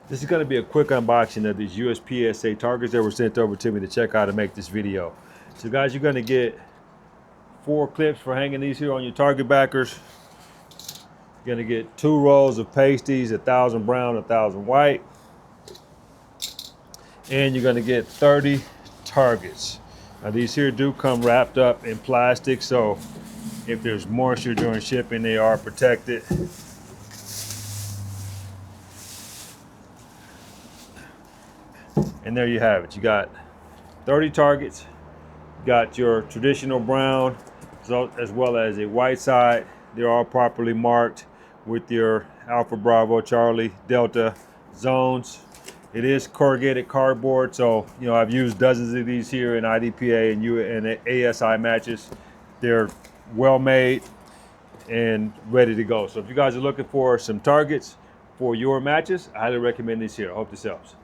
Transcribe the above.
This is going to be a quick unboxing of these USPSA targets that were sent over to me to check out and make this video. So guys, you're going to get 4 clips for hanging these here on your target backers. You're going to get 2 rolls of pasties, 1,000 brown, 1,000 white. And you're going to get 30 targets. Now these here do come wrapped up in plastic, so if there's moisture during shipping, they are protected. And there you have it. You got 30 targets. You got your traditional brown as well as a white side. They're all properly marked with your Alpha, Bravo, Charlie, Delta zones. It is corrugated cardboard, so I've used dozens of these here in IDPA and ASI matches. They're well made and ready to go. So if you guys are looking for some targets for your matches, I highly recommend these here. I hope this helps.